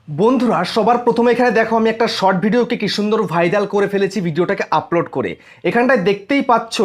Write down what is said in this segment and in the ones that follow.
বন্ধুরা সবার প্রথমে এখানে দেখো আমি একটা শর্ট ভিডিওকে কি সুন্দর ভাইরাল করে ফেলেছি ভিডিওটাকে আপলোড করে। এখানটায় দেখতেই পাচ্ছ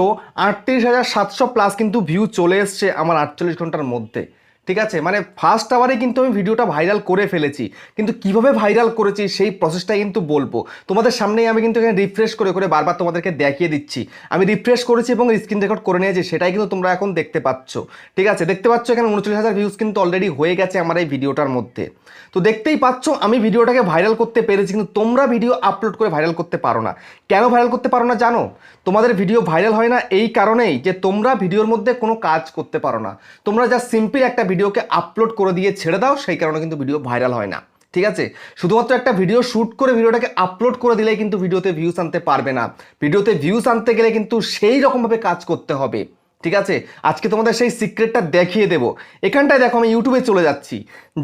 38,700 প্লাস কিন্তু ভিউ চলে এসছে আমার 48 ঘন্টার মধ্যে। ঠিক আছে, মানে ফার্স্ট আওয়ারে কিন্তু আমি ভিডিওটা ভাইরাল করে ফেলেছি, কিন্তু কিভাবে ভাইরাল করেছি সেই প্রসেসটাই কিন্তু বলবো তোমাদের সামনেই। আমি কিন্তু এখানে রিফ্রেশ করে করে বারবার তোমাদেরকে দেখিয়ে দিচ্ছি। আমি রিফ্রেশ করেছি এবং স্ক্রিন রেকর্ড করে নিয়েছি, সেটাই কিন্তু তোমরা এখন দেখতে পাচ্ছ। ঠিক আছে, দেখতে পাচ্ছ এখানে 39,000 ভিউজ কিন্তু অলরেডি হয়ে গেছে আমার এই ভিডিওটার মধ্যে। তো দেখতেই পাচ্ছ আমি ভিডিওটাকে ভাইরাল করতে পেরেছি, কিন্তু তোমরা ভিডিও আপলোড করে ভাইরাল করতে পারো না। কেন ভাইরাল করতে পারো না জানো? তোমাদের ভিডিও ভাইরাল হয় না এই কারণেই যে তোমরা ভিডিওর মধ্যে কোনো কাজ করতে পারো না। তোমরা যা সিম্পল একটা ভিডিওকে আপলোড করে দিয়ে ছেড়ে দাও, সেই কারণে কিন্তু ভিডিও ভাইরাল হয় না। ঠিক আছে, শুধুমাত্র একটা ভিডিও শ্যুট করে ভিডিওটাকে আপলোড করে দিলেই কিন্তু ভিডিওতে ভিউজ আনতে পারবে না। ভিডিওতে ভিউজ আনতে গেলে কিন্তু সেই রকমভাবে কাজ করতে হবে। ঠিক আছে, আজকে তোমাদের সেই সিক্রেটটা দেখিয়ে দেবো। এখানটায় দেখো আমি ইউটিউবে চলে যাচ্ছি,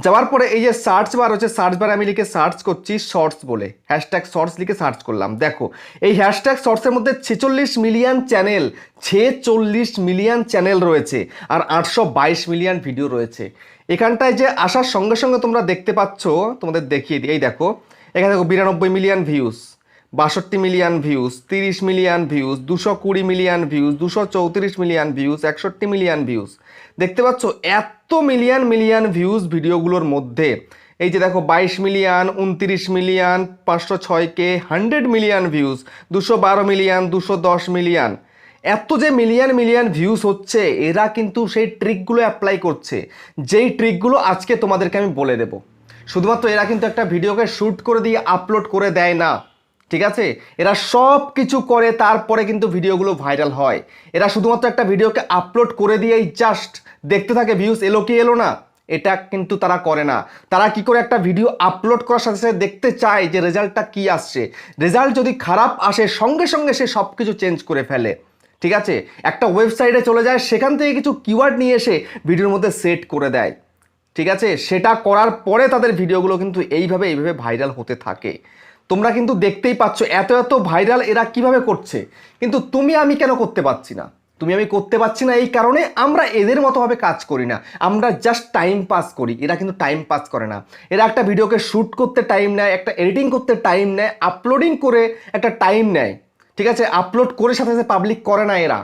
যাওয়ার পরে এই যে সার্চ বার হচ্ছে, সার্চ বার আমি লিখে সার্চ করছি শর্টস বলে, হ্যাশট্যাগ শর্টস লিখে সার্চ করলাম। দেখো এই হ্যাশট্যাগ শর্টসের মধ্যে 46 মিলিয়ন চ্যানেল, 46 মিলিয়ন চ্যানেল রয়েছে আর 822 মিলিয়ন ভিডিও রয়েছে। এখানটায় যে আসার সঙ্গে সঙ্গে তোমরা দেখতে পাচ্ছ, তোমাদের দেখিয়ে দিই। এই দেখো এখানে দেখো 92 million views, 62 million views, 30 million views, 220 million views, 234 million views, 61 million views. দেখতে পাচ্ছ এত মিলিয়ন মিলিয়ন ভিউজ ভিডিওগুলোর মধ্যে। এই যে দেখো 22 million, 29 million, 506K, 100 million views, 212 million, 210 million. এত যে মিলিয়ন মিলিয়ন ভিউজ হচ্ছে, এরা কিন্তু সেই ট্রিকগুলো অ্যাপ্লাই করছে, যেই ট্রিকগুলো আজকে তোমাদেরকে আমি বলে দেব। শুধুমাত্র এরা কিন্তু একটা ভিডিওকে শ্যুট করে দিয়ে আপলোড করে দেয় না। ঠিক আছে, এরা সব কিছু করে তারপরে কিন্তু ভিডিওগুলো ভাইরাল হয়। এরা শুধুমাত্র একটা ভিডিওকে আপলোড করে দিয়েই জাস্ট দেখতে থাকে ভিউজ এলো কি এলো না, এটা কিন্তু তারা করে না। তারা কি করে একটা ভিডিও আপলোড করার সাথে সাথে দেখতে চায় যে রেজাল্টটা কি আসছে। রেজাল্ট যদি খারাপ আসে সঙ্গে সঙ্গে সে সব কিছু চেঞ্জ করে ফেলে। ঠিক আছে, একটা ওয়েবসাইটে চলে যায়, সেখান থেকে কিছু কিওয়ার্ড নিয়ে এসে ভিডিওর মধ্যে সেট করে দেয়। ঠিক আছে, সেটা করার পরে তাদের ভিডিওগুলো কিন্তু এইভাবে ভাইরাল হতে থাকে। তোমরা কিন্তু দেখতেই পাচ্ছ এত এত ভাইরাল এরা কিভাবে করছে। কিন্তু তুমি আমি কেন করতে পারছি না? তুমি আমি করতে পারছি না এই কারণে আমরা এদের মতোভাবে কাজ করি না। আমরা জাস্ট টাইম পাস করি, এরা কিন্তু টাইম পাস করে না। এরা একটা ভিডিওকে শ্যুট করতে টাইম নেয়, একটা এডিটিং করতে টাইম নেয়, আপলোডিং করে একটা টাইম নেয়। ঠিক আছে, আপলোড করে সাথে সাথে পাবলিক করে না এরা।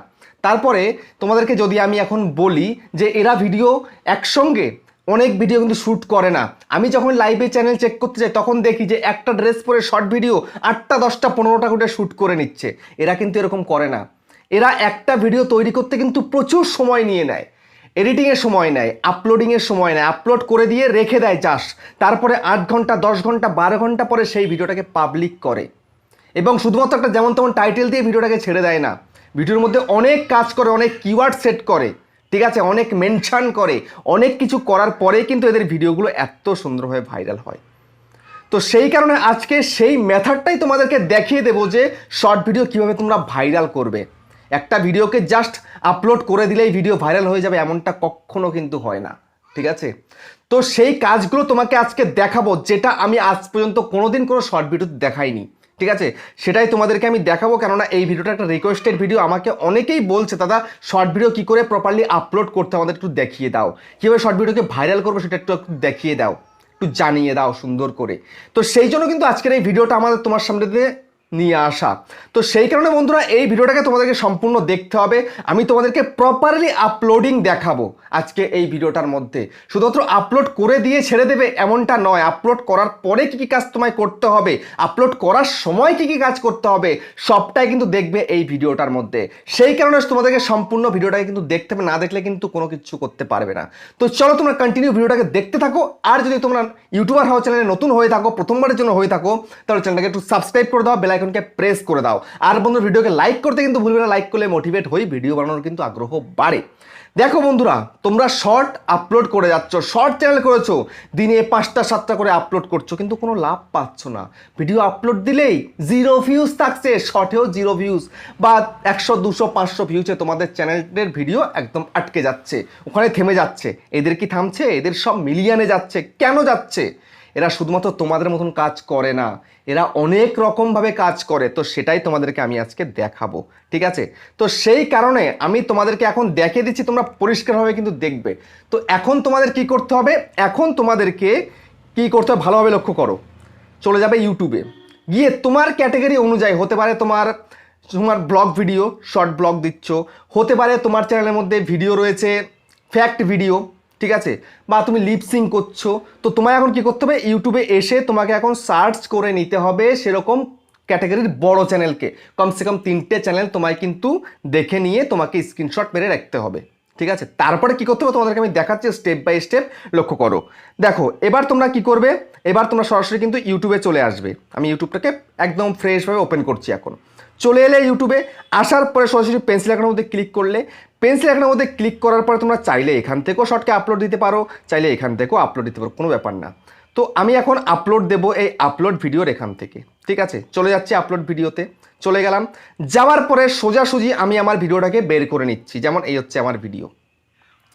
তারপরে তোমাদেরকে যদি আমি এখন বলি যে এরা ভিডিও একসঙ্গে অনেক ভিডিও কিন্তু শ্যুট করে না। আমি যখন লাইভে চ্যানেল চেক করতে যাই তখন দেখি যে একটা ড্রেস পরে শর্ট ভিডিও 8টা 10টা 15টা করে শ্যুট করে নিচ্ছে। এরা কিন্তু এরকম করে না। এরা একটা ভিডিও তৈরি করতে কিন্তু প্রচুর সময় নিয়ে নেয়, এডিটিংয়ের সময় নেয়, আপলোডিংয়ের সময় নেয়, আপলোড করে দিয়ে রেখে দেয় জাস্ট। তারপরে 8 ঘন্টা 10 ঘন্টা 12 ঘন্টা পরে সেই ভিডিওটাকে পাবলিক করে, এবং শুধুমাত্র একটা যেমন তেমন টাইটেল দিয়ে ভিডিওটাকে ছেড়ে দেয় না। ভিডিওর মধ্যে অনেক কাজ করে, অনেক কিওয়ার্ড সেট করে। ঠিক আছে, অনেক মেনশন করে, অনেক কিছু করার পরেই কিন্তু এদের ভিডিওগুলো এত সুন্দরভাবে ভাইরাল হয়। তো সেই কারণে আজকে সেই মেথডটাই তোমাদেরকে দেখিয়ে দেবো যে শর্ট ভিডিও কিভাবে তোমরা ভাইরাল করবে। একটা ভিডিওকে জাস্ট আপলোড করে দিলেই ভিডিও ভাইরাল হয়ে যাবে এমনটা কখনো কিন্তু হয় না। ঠিক আছে, তো সেই কাজগুলো তোমাকে আজকে দেখাবো, যেটা আমি আজ পর্যন্ত কোনোদিন কোনো শর্ট ভিডিও দেখাইনি। ঠিক আছে, সেটাই তোমাদেরকে আমি দেখাবো, কেননা এই ভিডিওটা একটা রিকোয়েস্টেড ভিডিও। আমাকে অনেকেই বলছে দাদা শর্ট ভিডিও কী করে প্রপারলি আপলোড করতে আমাদের একটু দেখিয়ে দাও, কীভাবে শর্ট ভিডিওকে ভাইরাল করবো সেটা একটু দেখিয়ে দাও, একটু জানিয়ে দাও সুন্দর করে। তো সেই জন্য কিন্তু আজকের এই ভিডিওটা আমাদের তোমার সামনে নিয়ে আসা। তো সেই কারণে বন্ধুরা এই ভিডিওটাকে তোমাদেরকে সম্পূর্ণ দেখতে হবে। আমি তোমাদেরকে প্রপারলি আপলোডিং দেখাবো আজকে এই ভিডিওটার মধ্যে। শুধুমাত্র আপলোড করে দিয়ে ছেড়ে দেবে এমনটা নয়, আপলোড করার পরে কী কী কাজ তোমায় করতে হবে, আপলোড করার সময় কী কী কাজ করতে হবে, সবটাই কিন্তু দেখবে এই ভিডিওটার মধ্যে। সেই কারণে তোমাদেরকে সম্পূর্ণ ভিডিওটাকে কিন্তু দেখতে হবে, না দেখলে কিন্তু কোনো কিছু করতে পারবে না। তো চলো তোমরা কন্টিনিউ ভিডিওটাকে দেখতে থাকো। আর যদি তোমরা ইউটিউবার হওয়া চ্যানেলে নতুন হয়ে থাকো, প্রথমবারের জন্য হয়ে থাকো, তাহলে চ্যানেলটাকে একটু সাবস্ক্রাইব করে দাও, বেল আইকনকে প্রেস করে দাও। আর বন্ধু ভিডিওকে লাইক করতে কিন্তু ভুলবে না, লাইক করলে মোটিভেট হই, ভিডিও বানানোর কিন্তু আগ্রহ বাড়ে। দেখো বন্ধুরা, তোমরা শর্ট আপলোড করে যাচ্ছ, শর্ট চ্যানেল করেছো, দিনে 5টা 7টা করে আপলোড করছো, কিন্তু কোনো লাভ পাচ্ছ না। ভিডিও আপলোড দিলেই 0 ভিউজ থাকছে, শর্টেও 0 ভিউজ, বা 100 200 500 ভিউজে তোমাদের চ্যানেলের ভিডিও একদম আটকে যাচ্ছে, ওখানে থেমে যাচ্ছে। এদের কি থামছে? এদের সব মিলিয়নে যাচ্ছে। কেন যাচ্ছে? এরা শুধুমাত্র তোমাদের মতন কাজ করে না, এরা অনেক রকমভাবে কাজ করে। তো সেটাই তোমাদেরকে আমি আজকে দেখাবো। ঠিক আছে, তো সেই কারণে আমি তোমাদেরকে এখন দেখিয়ে দিচ্ছি, তোমরা পরিষ্কারভাবে কিন্তু দেখবে। তো এখন তোমাদের কি করতে হবে, এখন তোমাদেরকে কী করতে হবে ভালোভাবে লক্ষ্য করো। চলে যাবে ইউটিউবে, গিয়ে তোমার ক্যাটাগরি অনুযায়ী হতে পারে তোমার তোমার ব্লগ ভিডিও, শর্ট ব্লগ দিচ্ছ, হতে পারে তোমার চ্যানেলের মধ্যে ভিডিও রয়েছে ফ্যাক্ট ভিডিও, ঠিক আছে, বা তুমি লিপসিং করছো। তো তোমায় এখন কী করতে হবে, ইউটিউবে এসে তোমাকে এখন সার্চ করে নিতে হবে সেরকম ক্যাটাগরির বড় চ্যানেলকে, কমসে কম 3টে চ্যানেল তোমায় কিন্তু দেখে নিয়ে তোমাকে স্ক্রিনশট মেরে রাখতে হবে, ঠিক আছে। তারপরে কী করতে হবে তোমাদেরকে আমি দেখাচ্ছি স্টেপ বাই স্টেপ, লক্ষ্য করো। দেখো এবার তোমরা কি করবে, এবার তোমরা সরাসরি কিন্তু ইউটিউবে চলে আসবে। আমি ইউটিউবটাকে একদম ফ্রেশভাবে ওপেন করছি। এখন চলে এলে ইউটিউবে, আসার পরে সরাসরি পেন্সিল আইকনের মধ্যে ক্লিক করলে, পেন্সিল আইকনের মধ্যে ক্লিক করার পরে তোমরা চাইলে এখান থেকেও শর্টকে আপলোড দিতে পারো, চাইলে এখান থেকেও আপলোড দিতে পারো, কোনো ব্যাপার না। তো আমি এখন আপলোড দেবো এই আপলোড ভিডিওর এখান থেকে, ঠিক আছে। চলে যাচ্ছি আপলোড ভিডিওতে, চলে গেলাম। যাওয়ার পরে সোজাসুজি আমি আমার ভিডিওটাকে বের করে নিচ্ছি। যেমন এই হচ্ছে আমার ভিডিও,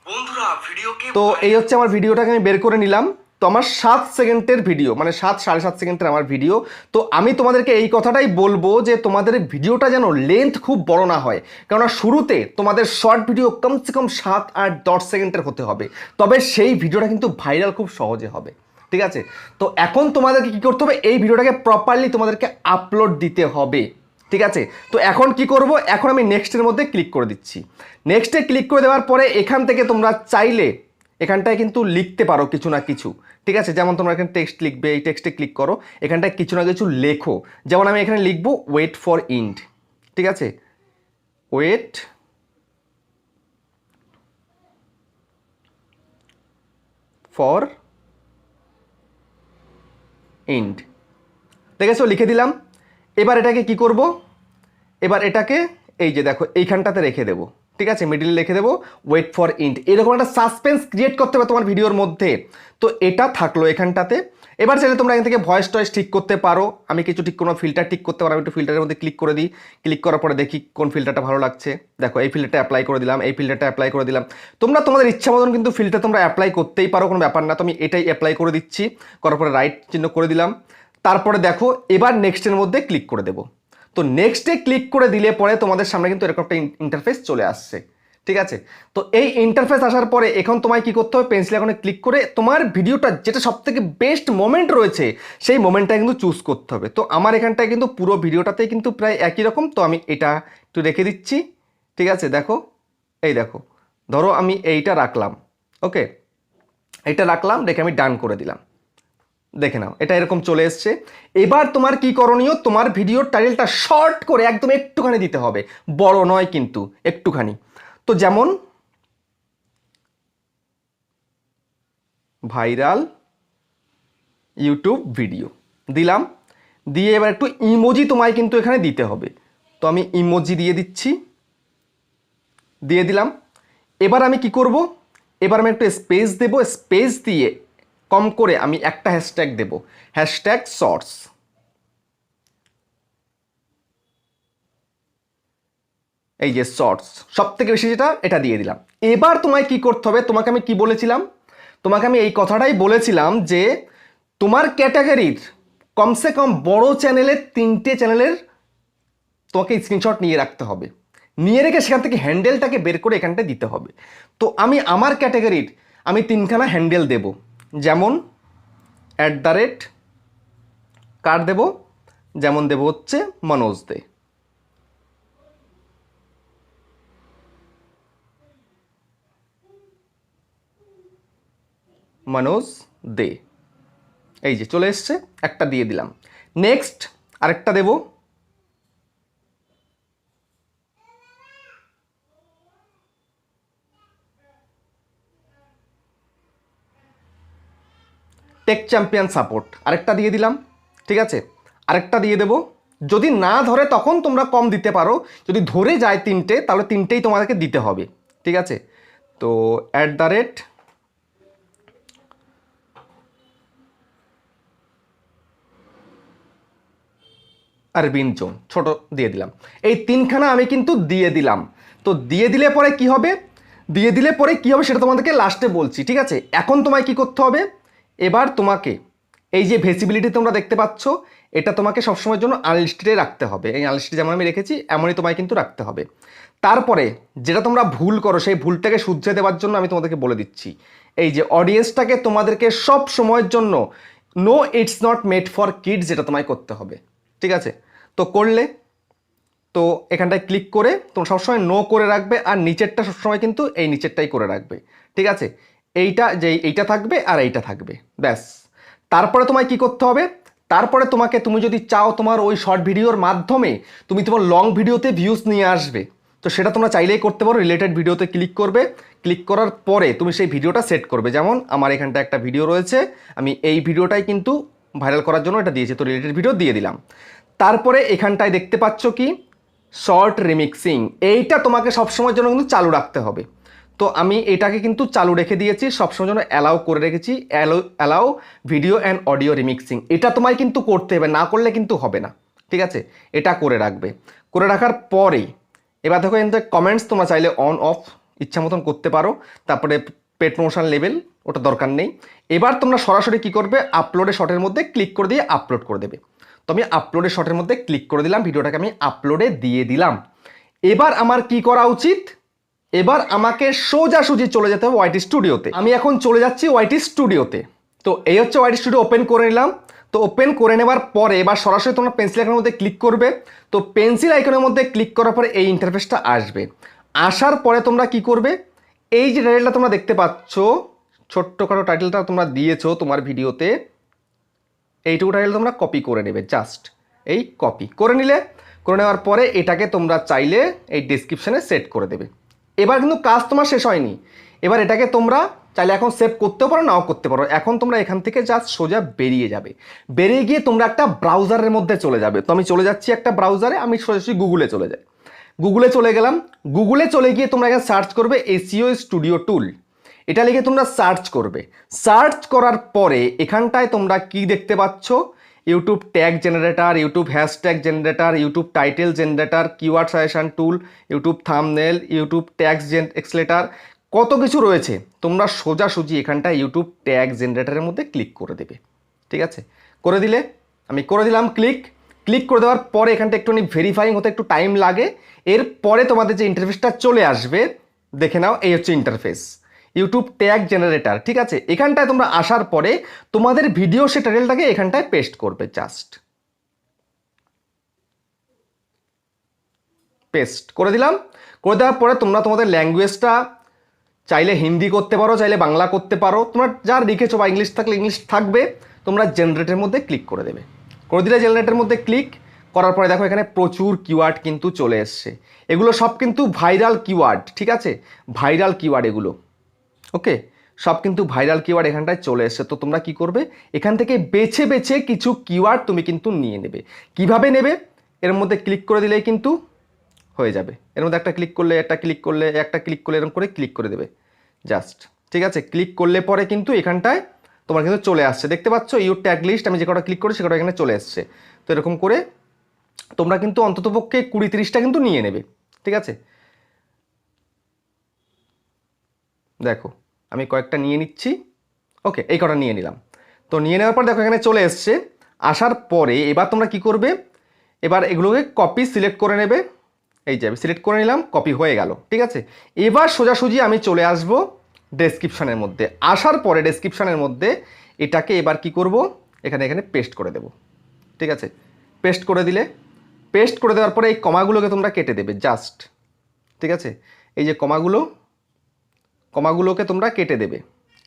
বন্ধুরা ভিডিওকে, তো এই হচ্ছে আমার ভিডিওটাকে আমি বের করে নিলাম। তো আমার 7 সেকেন্ডের ভিডিও, মানে 7-7.5 সেকেন্ডের আমার ভিডিও। তো আমি তোমাদেরকে এই কথাটাই বলবো যে তোমাদের ভিডিওটা যেন লেন্থ খুব বড় না হয়, কেননা শুরুতে তোমাদের শর্ট ভিডিও কমসে কম 7-8-10 সেকেন্ডের হতে হবে, তবে সেই ভিডিওটা কিন্তু ভাইরাল খুব সহজে হবে, ঠিক আছে। তো এখন তোমাদেরকে কী করতে হবে, এই ভিডিওটাকে প্রপারলি তোমাদেরকে আপলোড দিতে হবে, ঠিক আছে। তো এখন কি করব, এখন আমি নেক্সটের মধ্যে ক্লিক করে দিচ্ছি। নেক্সটে ক্লিক করে দেওয়ার পরে এখান থেকে তোমরা চাইলে এখানটায় কিন্তু লিখতে পারো কিছু না কিছু, ঠিক আছে। যেমন তোমরা এখানে টেক্সট লিখবে, এই টেক্সটে ক্লিক করো, এখানটায় কিছু না কিছু লেখো। যেমন আমি এখানে লিখবো ওয়েট ফর ইন্ড, ঠিক আছে, ওয়েট ফর ইন্ড, দেখেছো, লিখে দিলাম। এবার এটাকে কি করব, এবার এটাকে এই যে দেখো এইখানটাতে রেখে দেবো, ঠিক আছে, মিডিলে রেখে দেবো ওয়েট ফর ইন্ড। এরকম একটা সাসপেন্স ক্রিয়েট করতে হবে তোমার ভিডিওর মধ্যে। তো এটা থাকলো এখানটাতে। এবার চাইলে তোমরা এখান থেকে ভয়েস টয়েস ঠিক করতে পারো। আমি কিছু ঠিক কোনো ফিল্টার ঠিক করতে পারো, আমি একটু ফিল্টারের মধ্যে ক্লিক করে দিই। ক্লিক করার পরে দেখি কোন ফিল্টারটা ভালো লাগছে। দেখো এই ফিল্টারটা অ্যাপ্লাই করে দিলাম, এই ফিল্টারটা অ্যাপ্লাই করে দিলাম। তোমরা তোমাদের ইচ্ছা মতন কিন্তু ফিল্টার তোমরা অ্যাপ্লাই করতেই পারো, কোনো ব্যাপার না। তো আমি এটাই অ্যাপ্লাই করে দিচ্ছি, করার পরে রাইট চিহ্ন করে দিলাম। তারপরে দেখো এবার নেক্সটের মধ্যে ক্লিক করে দেবো। তো নেক্সটে ক্লিক করে দিলে পরে তোমাদের সামনে কিন্তু এরকম একটা ইন্টারফেস চলে আসছে, ঠিক আছে। তো এই ইন্টারফেস আসার পরে এখন তোমায় কি করতে হবে, পেন্সিল আইকনে ক্লিক করে তোমার ভিডিওটা যেটা সবথেকে বেস্ট মোমেন্ট রয়েছে সেই মোমেন্টটা কিন্তু চুজ করতে হবে। তো আমার এখানটায় কিন্তু পুরো ভিডিওটাতেই কিন্তু প্রায় একই রকম। তো আমি এটা একটু রেখে দিচ্ছি, ঠিক আছে। দেখো এই দেখো, ধরো আমি এইটা রাখলাম, ওকে, এইটা রাখলাম, রেখে আমি ডান করে দিলাম। দেখে নাও এটা এরকম চলে এসছে। এবার তোমার কি করণীয়, তোমার ভিডিওর টাইটেলটা শর্ট করে একদম একটুখানি দিতে হবে, বড় নয় কিন্তু একটুখানি। তো যেমন ভাইরাল ইউটিউব ভিডিও দিলাম, দিয়ে এবার একটু ইমোজি তোমায় কিন্তু এখানে দিতে হবে। তো আমি ইমোজি দিয়ে দিচ্ছি, দিয়ে দিলাম। এবার আমি কি করব, এবার আমি একটু স্পেস দেব, স্পেস দিয়ে কম করে আমি একটা হ্যাশট্যাগ দেব, হ্যাশট্যাগ শর্টস, এই যে শর্টস সব থেকে বেশি যেটা, এটা দিয়ে দিলাম। এবার তোমায় কি করতে হবে, তোমাকে আমি কি বলেছিলাম, তোমাকে আমি এই কথাটাই বলেছিলাম যে তোমার ক্যাটাগরির কমসে কম বড় চ্যানেলের 3টে চ্যানেলের তোমাকে স্ক্রিনশট নিয়ে রাখতে হবে, নিয়ে রেখে সেখান থেকে হ্যান্ডেলটাকে বের করে এখানটায় দিতে হবে। তো আমি আমার ক্যাটাগরির আমি 3খানা হ্যান্ডেল দেব। যেমন কার দেব, যেমন দেব হচ্ছে মনোজ দে, মনোজ দে, এই যে চলে এসছে, একটা দিয়ে দিলাম। নেক্সট আরেকটা দেব, টেক চ্যাম্পিয়ন সাপোর্ট, আরেকটা দিয়ে দিলাম, ঠিক আছে। আরেকটা দিয়ে দেব, যদি না ধরে তখন তোমরা কম দিতে পারো, যদি ধরে যায় 3টে তাহলে 3টেই তোমাদেরকে দিতে হবে, ঠিক আছে। তো আরবিন জোন ছোট দিয়ে দিলাম। এই 3খানা আমি কিন্তু দিয়ে দিলাম। তো দিয়ে দিলে পরে কি হবে, দিয়ে দিলে পরে কি হবে সেটা তোমাদেরকে লাস্টে বলছি, ঠিক আছে। এখন তোমায় কি করতে হবে, এবার তোমাকে এই যে ভিজিবিলিটি তোমরা দেখতে পাচ্ছ, এটা তোমাকে সবসময়ের জন্য আনলিস্টেডে রাখতে হবে। এই আনলিস্টেড যেমন আমি রেখেছি এমনই তোমায় কিন্তু রাখতে হবে। তারপরে যেটা তোমরা ভুল করো সেই ভুলটাকে শুধরে দেওয়ার জন্য আমি তোমাদেরকে বলে দিচ্ছি, এই যে অডিয়েন্সটাকে তোমাদেরকে সব সময়ের জন্য no it's not made for kids যেটা তোমায় করতে হবে, ঠিক আছে? তো করলে তো এখানটায় ক্লিক করে তোমরা সবসময় নো করে রাখবে, আর নিচেরটা সবসময় কিন্তু এই নিচেরটাই করে রাখবে, ঠিক আছে? এইটা থাকবে আর এইটা থাকবে, ব্যাস। তারপরে তোমায় কি করতে হবে, তারপরে তুমি যদি চাও তোমার ওই শর্ট ভিডিওর মাধ্যমে তুমি তোমার লং ভিডিওতে ভিউজ নিয়ে আসবে, তো সেটা তোমরা চাইলেই করতে পারো। রিলেটেড ভিডিওতে ক্লিক করবে, ক্লিক করার পরে তুমি সেই ভিডিওটা সেট করবে। যেমন আমার এখানটা একটা ভিডিও রয়েছে, আমি এই ভিডিওটাই কিন্তু ভাইরাল করার জন্য এটা দিয়েছি, তো রিলেটেড ভিডিও দিয়ে দিলাম। তারপরে এখানটায় দেখতে পাচ্ছ কি শর্ট রিমিক্সিং, এইটা তোমাকে সবসময়ের জন্য কিন্তু চালু রাখতে হবে। তো আমি এটাকে কিন্তু চালু রেখে দিয়েছি, সবসময় জন্য অ্যালাউ করে রেখেছি, allow video and audio remixing. এটা তোমায় কিন্তু করতে হবে, না করলে কিন্তু হবে না, ঠিক আছে? এটা করে রাখবে। করে রাখার পরে এবার দেখো এখান থেকে কমেন্টস তোমরা চাইলে অন অফ ইচ্ছা মতন করতে পারো। তারপরে পেড প্রমোশন লেভেল ওটা দরকার নেই। এবার তোমরা সরাসরি কি করবে, আপলোডে শর্টের মধ্যে ক্লিক করে দিয়ে আপলোড করে দেবে। তো আমি আপলোডে শর্টের মধ্যে ক্লিক করে দিলাম, ভিডিওটাকে আমি আপলোডে দিয়ে দিলাম। এবার আমার কি করা উচিত, এবার আমাকে সোজাসুজি চলে যেতে হবে ওয়াইটি স্টুডিওতে। আমি এখন চলে যাচ্ছি ওয়াইটি স্টুডিওতে। তো এই হচ্ছে ওয়াইটি স্টুডিও, ওপেন করে নিলাম। তো ওপেন করে নেবার পরে এবার সরাসরি তোমরা পেন্সিল আইকনের মধ্যে ক্লিক করবে। তো পেন্সিল আইকনের মধ্যে ক্লিক করার পরে এই ইন্টারফেসটা আসবে। আসার পরে তোমরা কি করবে, এই যে টাইটেলটা তোমরা দেখতে পাচ্ছ, ছোট্টখাটো টাইটেলটা তোমরা দিয়েছো তোমার ভিডিওতে, এইটুকু টাইটেল তোমরা কপি করে নেবে, জাস্ট এই কপি করে নিলে। করে নেওয়ার পরে এটাকে তোমরা চাইলে এই ডেসক্রিপশানে সেট করে দেবে। এবার কিন্তু কাজ তোমার শেষ হয়নি। এবার এটাকে তোমরা চাইলে এখন সেভ করতেও পারো, নাও করতে পারো। এখন তোমরা এখান থেকে জাস্ট সোজা বেরিয়ে যাবে। বেরিয়ে গিয়ে তোমরা একটা ব্রাউজারের মধ্যে চলে যাবে। তো আমি চলে যাচ্ছি একটা ব্রাউজারে, আমি সোজাসুজি গুগলে চলে যাই। গুগলে চলে গেলাম। গুগলে চলে গিয়ে তোমরা এখানে সার্চ করবে এসইও স্টুডিও টুল, এটা লিখে তোমরা সার্চ করবে। সার্চ করার পরে এখানটায় তোমরা কি দেখতে পাচ্ছ, YouTube tag generator, YouTube hashtag generator, YouTube title generator, keyword suggestion tool, YouTube thumbnail, YouTube tag accelerator, কত কিছু রয়েছে। তোমরা সোজাসুজি এখানটায় ইউটিউব ট্যাগ জেনারেটরের মধ্যে ক্লিক করে দেবে, ঠিক আছে? করে দিলে, আমি করে দিলাম ক্লিক। ক্লিক করে দেওয়ার পরে এখানটা একটুখানি ভেরিফাইং হতে একটু টাইম লাগে। এরপরে তোমাদের যে ইন্টারফেসটা চলে আসবে, দেখে নাও, এই হচ্ছে ইন্টারফেস ইউটিউব ট্যাগ জেনারেটর, ঠিক আছে? এখানটায় তোমরা আসার পরে তোমাদের ভিডিও সে টাইটেলটাকে এখানটায় পেস্ট করবে, জাস্ট পেস্ট করে দিলাম। করে দেওয়ার পরে তোমরা তোমাদের ল্যাঙ্গুয়েজটা চাইলে হিন্দি করতে পারো, চাইলে বাংলা করতে পারো, তোমরা যা লিখেছো, বা ইংলিশ থাকলে ইংলিশ থাকবে। তোমরা জেনারেটের মধ্যে ক্লিক করে দেবে। করে দিলে জেনারেটের মধ্যে ক্লিক করার পরে দেখো এখানে প্রচুর কিওয়ার্ড কিন্তু চলে এসছে। এগুলো সব কিন্তু ভাইরাল কিওয়ার্ড, ঠিক আছে? ভাইরাল কিওয়ার্ড এগুলো, ওকে, সব কিন্তু ভাইরাল কিওয়ার্ড এখানটায় চলে এসছে। তো তোমরা কি করবে, এখান থেকে বেছে বেছে কিছু কিওয়ার্ড তুমি কিন্তু নিয়ে নেবে। কিভাবে নেবে, এর মধ্যে ক্লিক করে দিলেই কিন্তু হয়ে যাবে। এর মধ্যে একটা ক্লিক করলে, একটা ক্লিক করলে, একটা ক্লিক করলে, এরকম করে ক্লিক করে দেবে, জাস্ট, ঠিক আছে? ক্লিক করলে পরে কিন্তু এখানটায় তোমার কিন্তু চলে আসছে, দেখতে পাচ্ছ ইউর ট্যাগ লিস্ট। আমি যে কটা ক্লিক করি সে কটা এখানে চলে আসছে। তো এরকম করে তোমরা কিন্তু অন্ততপক্ষে 20-30টা কিন্তু নিয়ে নেবে, ঠিক আছে? দেখো আমি কয়েকটা নিয়ে নিচ্ছি, ওকে, এই কটা নিয়ে নিলাম। তো নিয়ে নেওয়ার পর দেখো এখানে চলে এসছে। আসার পরে এবার তোমরা কি করবে, এবার এগুলোকে কপি সিলেক্ট করে নেবে। এই যে আমি সিলেক্ট করে নিলাম, কপি হয়ে গেল, ঠিক আছে? এবার সোজাসুজি আমি চলে আসব ডেসক্রিপশানের মধ্যে। আসার পরে ডেসক্রিপশানের মধ্যে এটাকে এবার কি করব, এখানে এখানে পেস্ট করে দেব, ঠিক আছে? পেস্ট করে দিলে, পেস্ট করে দেওয়ার পরে এই কমাগুলোকে তোমরা কেটে দেবে, জাস্ট, ঠিক আছে? এই যে কমাগুলোকে তোমরা কেটে দেবে,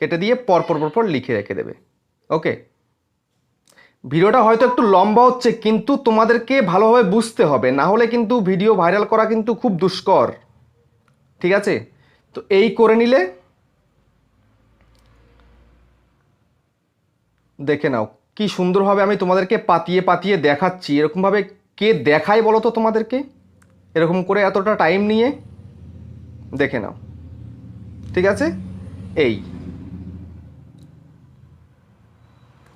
কেটে দিয়ে পরপর লিখে রেখে দেবে, ওকে? ভিডিওটা হয়তো একটু লম্বা হচ্ছে, কিন্তু তোমাদেরকে ভালোভাবে বুঝতে হবে, না হলে কিন্তু ভিডিও ভাইরাল করা কিন্তু খুব দুষ্কর, ঠিক আছে? তো এই করে নিলে দেখে নাও কি সুন্দরভাবে আমি তোমাদেরকে পাতিয়ে পাতিয়ে দেখাচ্ছি। এরকমভাবে কে দেখায় বলো তো তোমাদেরকে, এরকম করে এতটা টাইম নিয়ে, দেখে নাও, ঠিক আছে? এই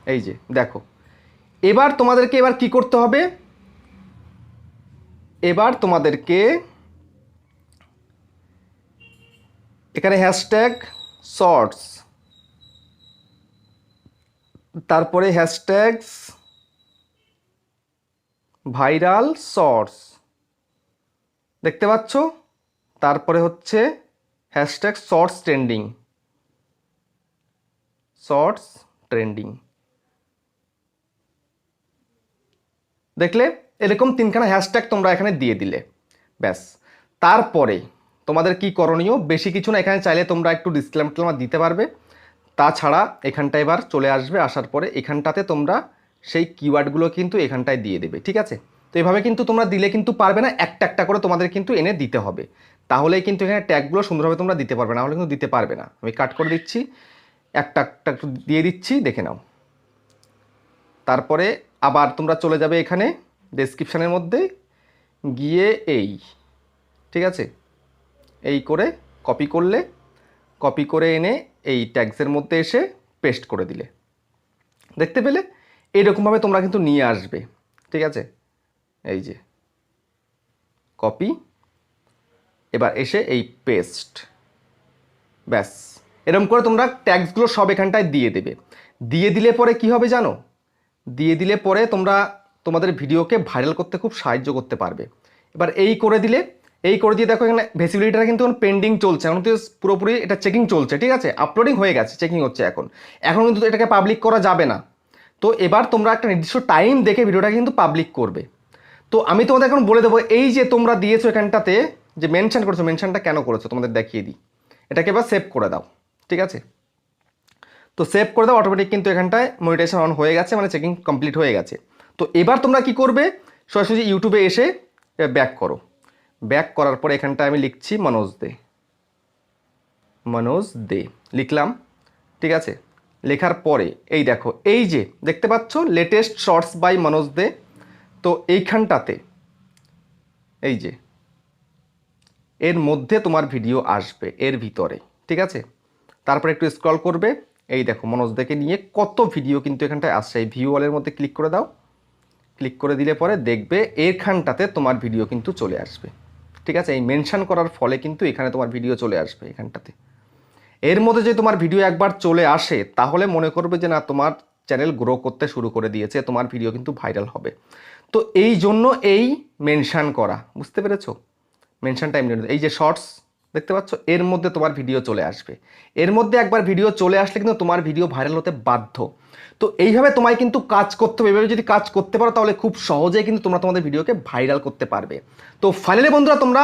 এই যে দেখো, এবার তোমাদেরকে এবার কি করতে হবে, এবার তোমাদেরকে এখানে হ্যাশট্যাগ শর্টস, তারপরে হ্যাশট্যাগস ভাইরাল শর্টস, দেখতে পাচ্ছ? তারপরে হচ্ছে hashtag shorts trending, shorts trending, দেখলে এরকম 3খানা হ্যাশট্যাগ তোমরা এখানে দিয়ে দিলে, ব্যাস। তারপরে তোমাদের কি করণীয়, বেশি কিছু না, এখানে চাইলে তোমরা একটু ডিসক্লেমার দিতে পারবে। তাছাড়া এখানটা এবার চলে আসবে, আসার পরে এখানটাতে তোমরা সেই কিওয়ার্ডগুলো কিন্তু এখানটায় দিয়ে দেবে, ঠিক আছে। তো এভাবে কিন্তু তোমরা দিলে কিন্তু পারবে না, একটা একটা করে তোমাদের কিন্তু এনে দিতে হবে, তাহলেই কিন্তু এখানে ট্যাগগুলো সুন্দরভাবে তোমরা দিতে পারবে, না হলে কিন্তু দিতে পারবে না। আমি কাট করে দিচ্ছি, একটা একটা দিয়ে দিচ্ছি, দেখে নাও। তারপরে আবার তোমরা চলে যাবে এখানে ডেসক্রিপশানের মধ্যে গিয়ে এই, ঠিক আছে, এই করে কপি করলে, কপি করে এনে এই ট্যাগসের মধ্যে এসে পেস্ট করে দিলে, দেখতে পেলে এইরকমভাবে তোমরা কিন্তু নিয়ে আসবে, ঠিক আছে। এই যে কপি, এবার এসে এই পেস্ট, ব্যাস। এরকম করে তোমরা ট্যাগসগুলো সব এখানটায় দিয়ে দেবে। দিয়ে দিলে পরে কি হবে জানো, দিয়ে দিলে পরে তোমরা তোমাদের ভিডিওকে ভাইরাল করতে খুব সাহায্য করতে পারবে। এবার এই করে দিলে, এই করে দিয়ে দেখো এখানে ভিজিবিলিটিটা কিন্তু এখন পেন্ডিং চলছে, এখন তো পুরোপুরি এটা চেকিং চলছে, ঠিক আছে, আপলোডিং হয়ে গেছে, চেকিং হচ্ছে এখন কিন্তু এটাকে পাবলিক করা যাবে না। তো এবার তোমরা একটা নির্দিষ্ট টাইম দেখে ভিডিওটা কিন্তু পাবলিক করবে। তো আমি তোমাদের এখন বলে দেবো, এই যে তোমরা দিয়েছো এখানটাতে যে মেনশন করেছো, মেনশনটা কেন করেছো তোমাদের দেখিয়ে দিই। এটাকে এবার সেভ করে দাও, ঠিক আছে। তো সেভ করে দাও, অটোমেটিক কিন্তু এখানটায় মনিটাইজেশন অন হয়ে গেছে, মানে চেকিং কমপ্লিট হয়ে গেছে। তো এবার তোমরা কি করবে, সরাসরি ইউটিউবে এসে ব্যাক করো। ব্যাক করার পরে এখানটায় আমি লিখছি মনোজ দে, মনোজ দে লিখলাম, ঠিক আছে। লেখার পরে এই দেখো, এই যে দেখতে পাচ্ছ লেটেস্ট শর্টস বাই মনোজ দে, তো এইখানটাতে এই যে এর মধ্যে তোমার ভিডিও আসবে, এর ভিতরে, ঠিক আছে। তারপরে একটু স্ক্রল করবে, এই দেখো মনোজ দেকে নিয়ে কত ভিডিও কিন্তু এখানটায় আসছে। এই ভিউ অলের মধ্যে ক্লিক করে দাও, ক্লিক করে দিলে পরে দেখবে এখানটাতে তোমার ভিডিও কিন্তু চলে আসবে, ঠিক আছে। এই মেনশন করার ফলে কিন্তু এখানে তোমার ভিডিও চলে আসবে এখানটাতে। এর মধ্যে যে তোমার ভিডিও একবার চলে আসে, তাহলে মনে করবে যে না, তোমার চ্যানেল গ্রো করতে শুরু করে দিয়েছে, তোমার ভিডিও কিন্তু ভাইরাল হবে। তো এই জন্য এই মেনশন করা, বুঝতে পেরেছো, মেনশন টাইম। এই যে শর্টস দেখতে পাচ্ছ, এর মধ্যে তোমার ভিডিও চলে আসবে। এর মধ্যে একবার ভিডিও চলে আসলে কিন্তু তোমার ভিডিও ভাইরাল হতে বাধ্য। তো এইভাবে তোমায় কিন্তু কাজ করতে হবে। এভাবে যদি কাজ করতে পারো তাহলে খুব সহজেই কিন্তু তোমরা তোমাদের ভিডিওকে ভাইরাল করতে পারবে। তো ফাইনালি বন্ধুরা, তোমরা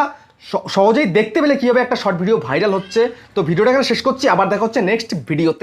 সহজেই দেখতে পেলে কীভাবে একটা শর্ট ভিডিও ভাইরাল হচ্ছে। তো ভিডিওটা এখানে শেষ করছি, আবার দেখা হচ্ছে নেক্সট ভিডিওতে।